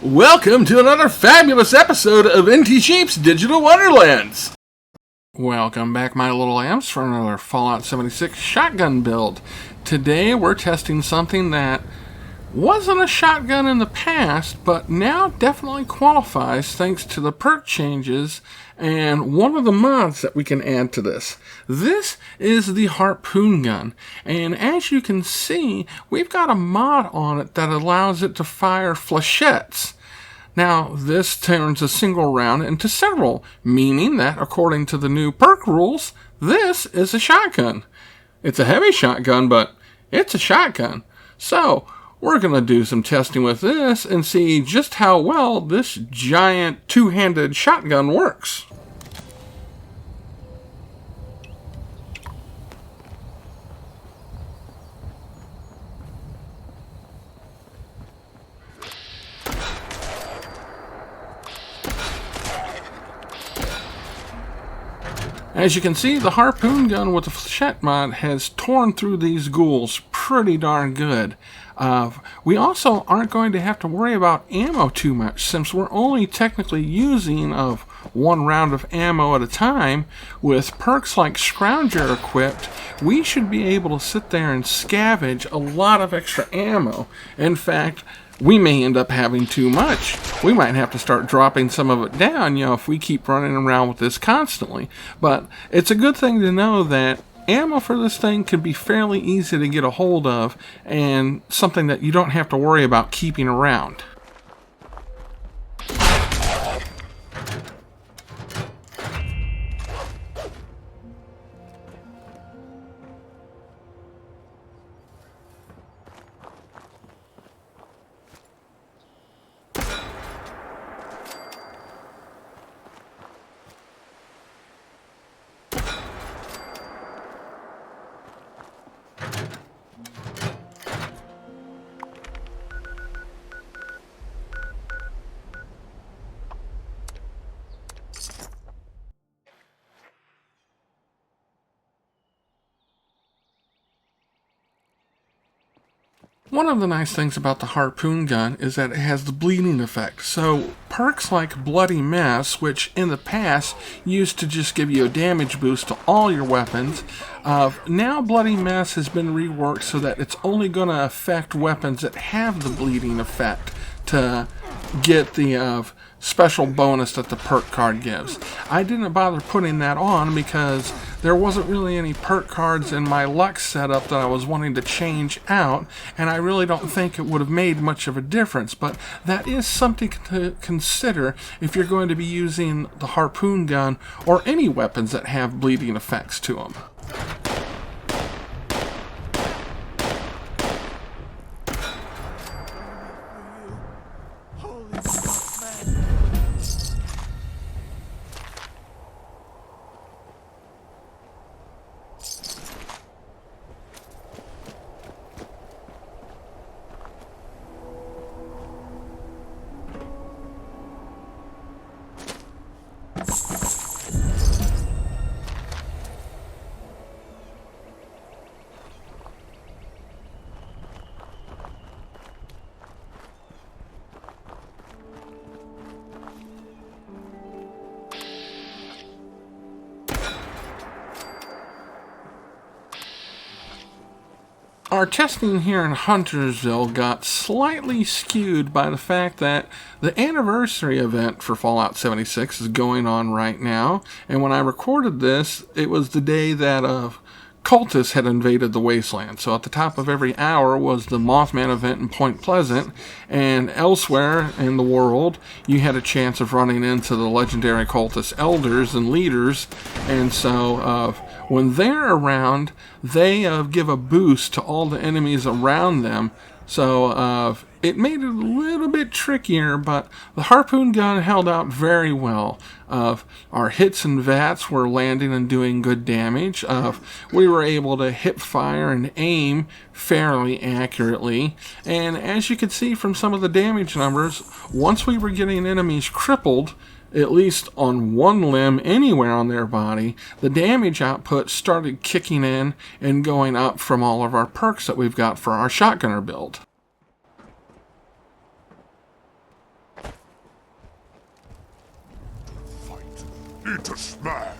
Welcome to another fabulous episode of NT Sheep's Digital Wonderlands. Welcome back, my little lambs, for another Fallout 76 shotgun build. Today we're testing something that wasn't a shotgun in the past, but now definitely qualifies thanks to the perk changes and one of the mods that we can add to this. This is the harpoon gun, and as you can see, we've got a mod on it that allows it to fire flechettes. Now, this turns a single round into several, meaning that according to the new perk rules, this is a shotgun. It's a heavy shotgun, but it's a shotgun. So, we're going to do some testing with this and see just how well this giant two-handed shotgun works. As you can see, the harpoon gun with the flechette mod has torn through these ghouls pretty darn good. We also aren't going to have to worry about ammo too much, since we're only technically using one round of ammo at a time. With perks like Scrounger equipped, we should be able to sit there and scavenge a lot of extra ammo. In fact, we may end up having too much. We might have to start dropping some of it down, if we keep running around with this constantly. But it's a good thing to know that ammo for this thing can be fairly easy to get a hold of, and something that you don't have to worry about keeping around. One of the nice things about the harpoon gun is that it has the bleeding effect. So perks like Bloody Mess, which in the past used to just give you a damage boost to all your weapons, now Bloody Mess has been reworked so that it's only going to affect weapons that have the bleeding effect to get the special bonus that the perk card gives. I didn't bother putting that on because there wasn't really any perk cards in my luck setup that I was wanting to change out, and I really don't think it would have made much of a difference, but that is something to consider if you're going to be using the harpoon gun or any weapons that have bleeding effects to them. Our testing here in Huntersville got slightly skewed by the fact that the anniversary event for Fallout 76 is going on right now, and when I recorded this, it was the day that Cultists had invaded the wasteland. So at the top of every hour was the Mothman event in Point Pleasant, and elsewhere in the world you had a chance of running into the legendary Cultist elders and leaders, and so when they're around, they give a boost to all the enemies around them. So it made it a little bit trickier, but the harpoon gun held out very well. Our hits and VATs were landing and doing good damage. We were able to hip fire and aim fairly accurately. And as you can see from some of the damage numbers, once we were getting enemies crippled, at least on one limb anywhere on their body, the damage output started kicking in and going up from all of our perks that we've got for our shotgunner build. Need to smash.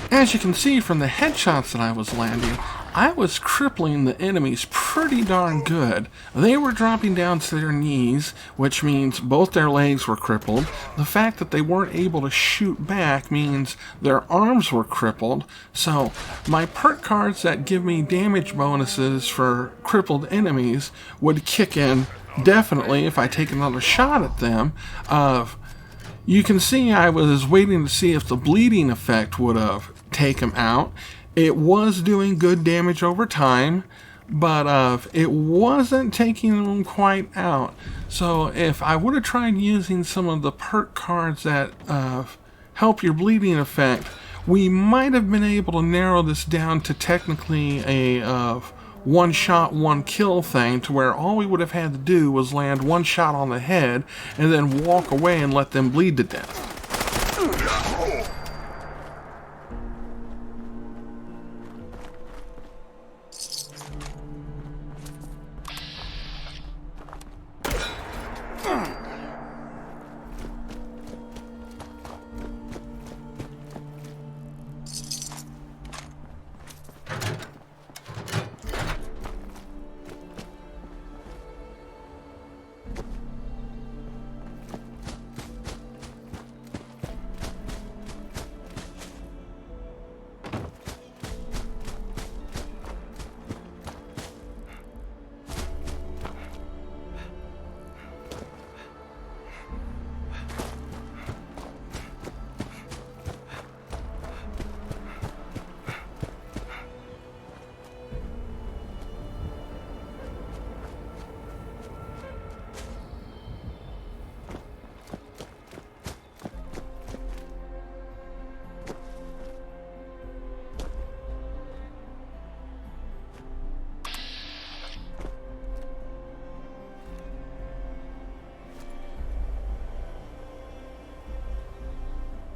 As you can see from the headshots that I was landing, I was crippling the enemies pretty darn good. They were dropping down to their knees, which means both their legs were crippled. The fact that they weren't able to shoot back means their arms were crippled. So my perk cards that give me damage bonuses for crippled enemies would kick in definitely if I take another shot at them. You can see I was waiting to see if the bleeding effect would have taken them out. It was doing good damage over time, but it wasn't taking them quite out. So if I would have tried using some of the perk cards that help your bleeding effect, we might have been able to narrow this down to technically a one shot, one kill thing, to where all we would have had to do was land one shot on the head and then walk away and let them bleed to death.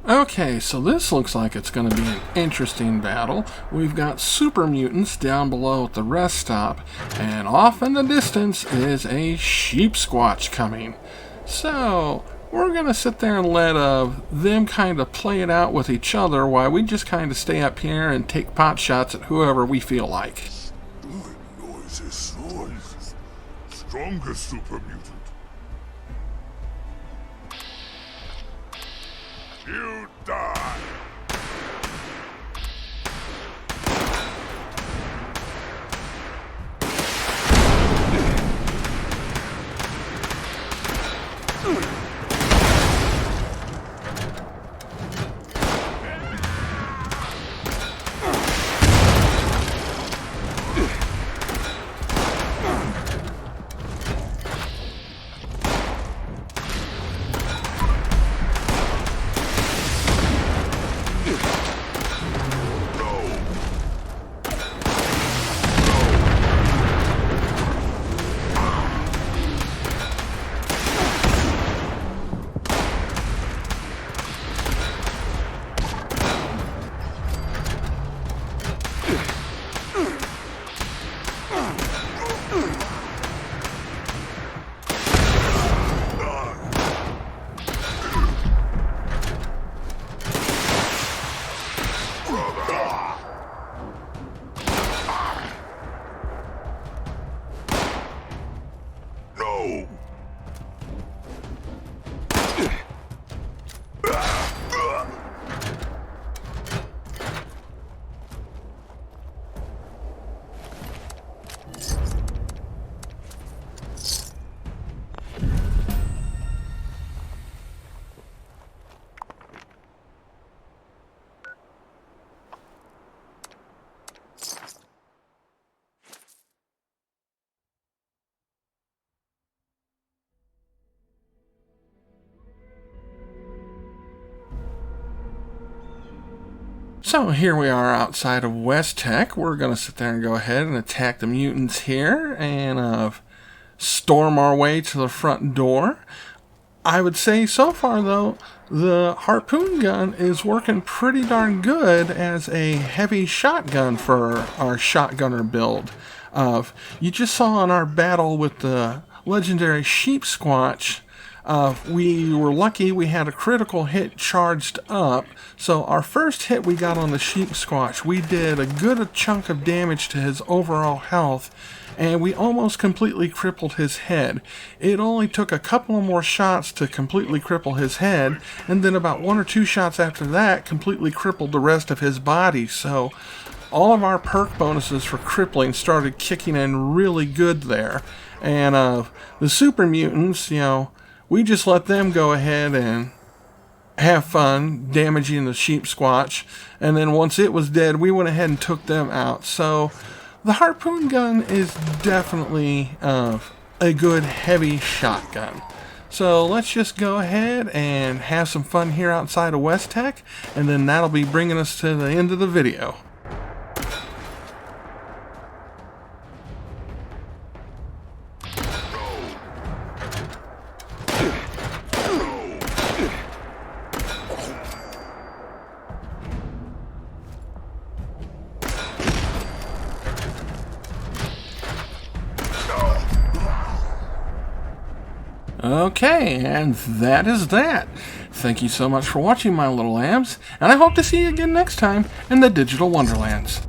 Okay, so this looks like it's going to be an interesting battle. We've got super mutants down below at the rest stop, and off in the distance is a sheep squatch coming. So we're going to sit there and let them kind of play it out with each other while we just kind of stay up here and take pot shots at whoever we feel like. Noises. Strongest super mutant. You die! So here we are outside of West Tech. We're going to sit there and go ahead and attack the mutants here and storm our way to the front door. I would say so far, though, the harpoon gun is working pretty darn good as a heavy shotgun for our shotgunner build. You just saw in our battle with the legendary sheep squatch, we were lucky we had a critical hit charged up. So our first hit we got on the sheep squatch, we did a good chunk of damage to his overall health, and we almost completely crippled his head. It only took a couple of more shots to completely cripple his head, and then about 1 or 2 shots after that completely crippled the rest of his body. So all of our perk bonuses for crippling started kicking in really good there. And the super mutants, we just let them go ahead and have fun damaging the sheep squatch, and then once it was dead, we went ahead and took them out. So the harpoon gun is definitely a good heavy shotgun. So let's just go ahead and have some fun here outside of West Tech, and then that'll be bringing us to the end of the video. Okay, and that is that. Thank you so much for watching, my little lambs, and I hope to see you again next time in the Digital Wonderlands.